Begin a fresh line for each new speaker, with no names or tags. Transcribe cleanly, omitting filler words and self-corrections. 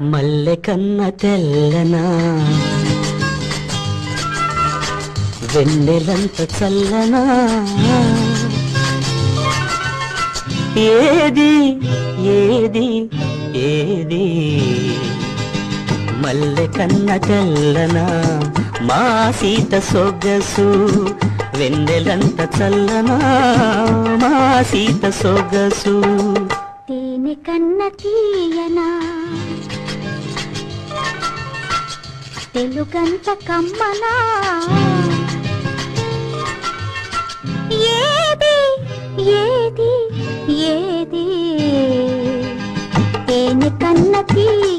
మల్లె కన్న తెల్లనా వెన్నెలంత చల్లనా ఏది ఏది ఏది మల్లె కన్న తెల్లనా మా సీత సొగసు వెన్నెలంత చల్లనా మా సీత సొగసు
తేనె కన్న తీయనా తెలుగంత కమ్మనా ఏది ఏది ఏది తేనె కన్న తీయనా